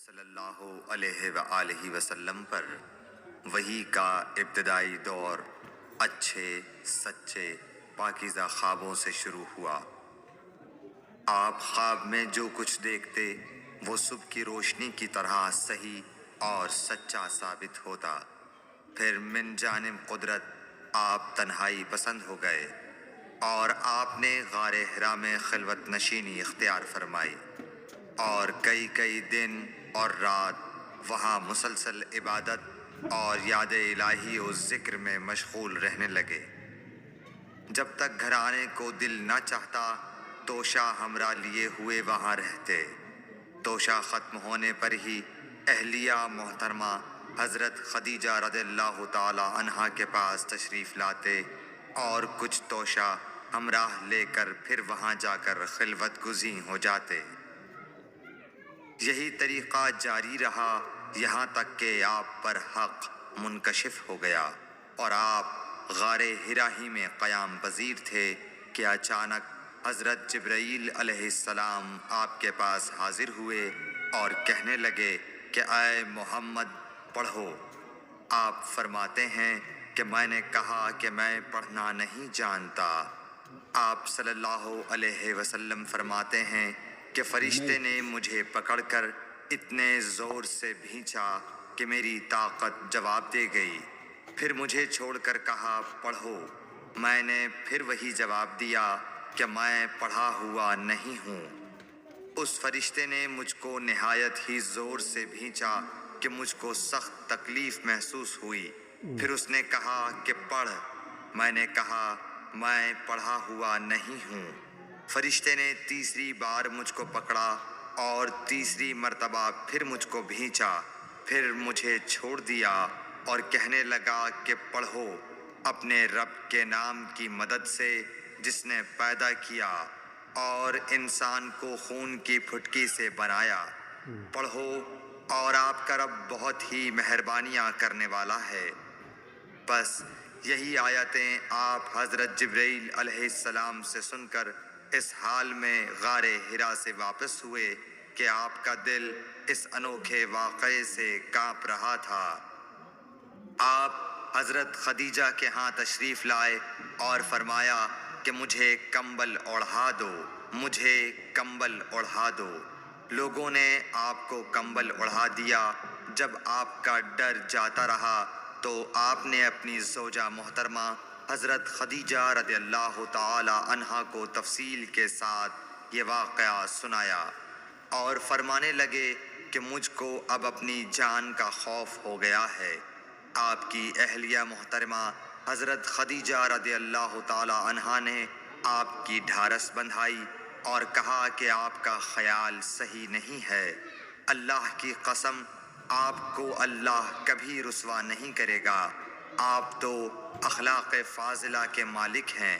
صلی اللہ علیہ وآلہ وسلم پر وحی کا ابتدائی دور اچھے سچے پاکیزہ خوابوں سے شروع ہوا۔ آپ خواب میں جو کچھ دیکھتے وہ صبح کی روشنی کی طرح صحیح اور سچا ثابت ہوتا۔ پھر من جانب قدرت آپ تنہائی پسند ہو گئے اور آپ نے غار حرا میں خلوت نشینی اختیار فرمائی اور کئی دن اور رات وہاں مسلسل عبادت اور یاد الہی و ذکر میں مشغول رہنے لگے۔ جب تک گھر آنے کو دل نہ چاہتا توشہ ہمراہ لیے ہوئے وہاں رہتے۔ توشہ ختم ہونے پر ہی اہلیہ محترمہ حضرت خدیجہ رضی اللہ تعالی عنہا کے پاس تشریف لاتے اور کچھ توشہ ہمراہ لے کر پھر وہاں جا کر خلوت گزین ہو جاتے۔ یہی طریقہ جاری رہا یہاں تک کہ آپ پر حق منکشف ہو گیا اور آپ غار حرا ہی میں قیام پذیر تھے کہ اچانک حضرت جبرائیل علیہ السلام آپ کے پاس حاضر ہوئے اور کہنے لگے کہ اے محمد پڑھو۔ آپ فرماتے ہیں کہ میں نے کہا کہ میں پڑھنا نہیں جانتا۔ آپ صلی اللہ علیہ وسلم فرماتے ہیں کہ فرشتے نے مجھے پکڑ کر اتنے زور سے بھینچا کہ میری طاقت جواب دے گئی۔ پھر مجھے چھوڑ کر کہا پڑھو۔ میں نے پھر وہی جواب دیا کہ میں پڑھا ہوا نہیں ہوں۔ اس فرشتے نے مجھ کو نہایت ہی زور سے بھینچا کہ مجھ کو سخت تکلیف محسوس ہوئی۔ پھر اس نے کہا کہ پڑھ۔ میں نے کہا میں پڑھا ہوا نہیں ہوں۔ فرشتے نے تیسری بار مجھ کو پکڑا اور تیسری مرتبہ پھر مجھ کو بھینچا۔ پھر مجھے چھوڑ دیا اور کہنے لگا کہ پڑھو اپنے رب کے نام کی مدد سے جس نے پیدا کیا اور انسان کو خون کی پھٹکی سے بنایا۔ پڑھو اور آپ کا رب بہت ہی مہربانیاں کرنے والا ہے۔ بس یہی آیتیں آپ حضرت جبرائیل علیہ السلام سے سن کر اس حال میں غار حرا سے واپس ہوئے کہ آپ کا دل اس انوکھے واقعے سے کانپ رہا تھا۔ آپ حضرت خدیجہ کے ہاں تشریف لائے اور فرمایا کہ مجھے کمبل اوڑھا دو، مجھے کمبل اوڑھا دو۔ لوگوں نے آپ کو کمبل اوڑھا دیا۔ جب آپ کا ڈر جاتا رہا تو آپ نے اپنی زوجہ محترمہ حضرت خدیجہ رضی اللہ تعالی عنہا کو تفصیل کے ساتھ یہ واقعہ سنایا اور فرمانے لگے کہ مجھ کو اب اپنی جان کا خوف ہو گیا ہے۔ آپ کی اہلیہ محترمہ حضرت خدیجہ رضی اللہ تعالی عنہا نے آپ کی ڈھارس بندھائی اور کہا کہ آپ کا خیال صحیح نہیں ہے۔ اللہ کی قسم آپ کو اللہ کبھی رسوا نہیں کرے گا۔ آپ تو اخلاق فاضلہ کے مالک ہیں۔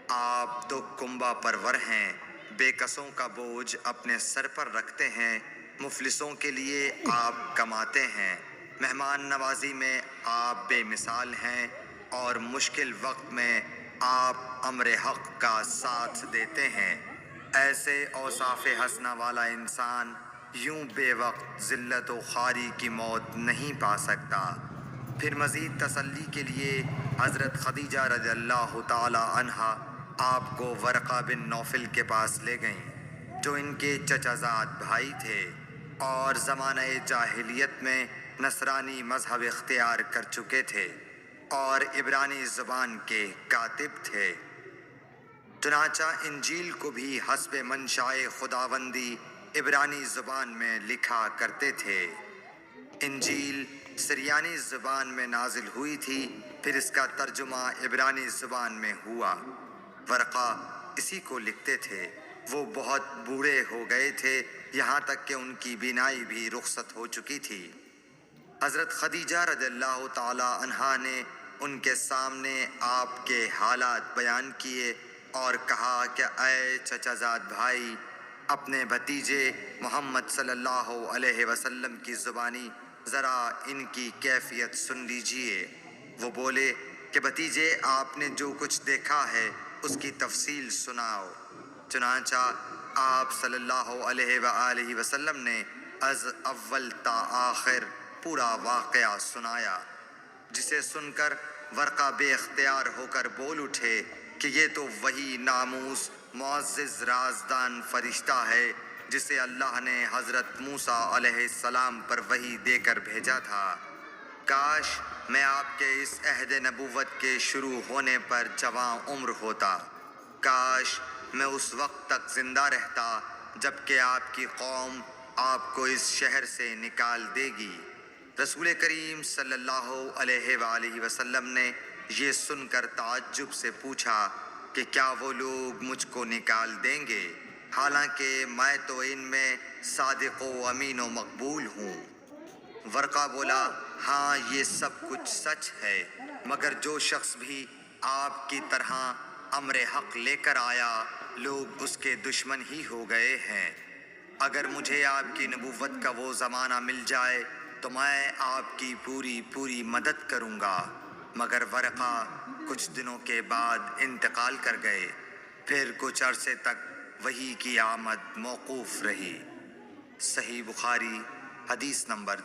آپ تو کنبہ پرور ہیں، بے کسوں کا بوجھ اپنے سر پر رکھتے ہیں، مفلسوں کے لیے آپ کماتے ہیں، مہمان نوازی میں آپ بے مثال ہیں اور مشکل وقت میں آپ امر حق کا ساتھ دیتے ہیں۔ ایسے اوصاف حسنہ والا انسان یوں بے وقت ذلت و خواری کی موت نہیں پا سکتا۔ پھر مزید تسلی کے لیے حضرت خدیجہ رضی اللہ تعالی عنہا آپ کو ورقہ بن نوفل کے پاس لے گئیں جو ان کے چچا زاد بھائی تھے اور زمانہ جاہلیت میں نصرانی مذہب اختیار کر چکے تھے اور عبرانی زبان کے کاتب تھے۔ چنانچہ انجیل کو بھی حسب منشائے خداوندی عبرانی زبان میں لکھا کرتے تھے۔ انجیل سریانی زبان میں نازل ہوئی تھی، پھر اس کا ترجمہ عبرانی زبان میں ہوا۔ ورقہ اسی کو لکھتے تھے۔ وہ بہت بوڑھے ہو گئے تھے، یہاں تک کہ ان کی بینائی بھی رخصت ہو چکی تھی۔ حضرت خدیجہ رضی اللہ تعالی عنہا نے ان کے سامنے آپ کے حالات بیان کیے اور کہا کہ اے چچا زاد بھائی، اپنے بھتیجے محمد صلی اللہ علیہ وسلم کی زبانی ذرا ان کی کیفیت سن لیجئے۔ وہ بولے کہ بھتیجے آپ نے جو کچھ دیکھا ہے اس کی تفصیل سناؤ۔ چنانچہ آپ صلی اللہ علیہ وآلہ وسلم نے از اول تا آخر پورا واقعہ سنایا، جسے سن کر ورقہ بے اختیار ہو کر بول اٹھے کہ یہ تو وہی ناموس معزز رازدان فرشتہ ہے جسے اللہ نے حضرت موسیٰ علیہ السلام پر وحی دے کر بھیجا تھا۔ کاش میں آپ کے اس عہد نبوت کے شروع ہونے پر جواں عمر ہوتا، کاش میں اس وقت تک زندہ رہتا جب کہ آپ کی قوم آپ کو اس شہر سے نکال دے گی۔ رسول کریم صلی اللہ علیہ وآلہ وسلم نے یہ سن کر تعجب سے پوچھا کہ کیا وہ لوگ مجھ کو نکال دیں گے، حالانکہ میں تو ان میں صادق و امین و مقبول ہوں۔ ورقہ بولا، ہاں یہ سب کچھ سچ ہے، مگر جو شخص بھی آپ کی طرح امر حق لے کر آیا لوگ اس کے دشمن ہی ہو گئے ہیں۔ اگر مجھے آپ کی نبوت کا وہ زمانہ مل جائے تو میں آپ کی پوری مدد کروں گا، مگر ورقہ کچھ دنوں کے بعد انتقال کر گئے، پھر کچھ عرصے تک وحی کی آمد موقوف رہی۔ صحیح بخاری حدیث نمبر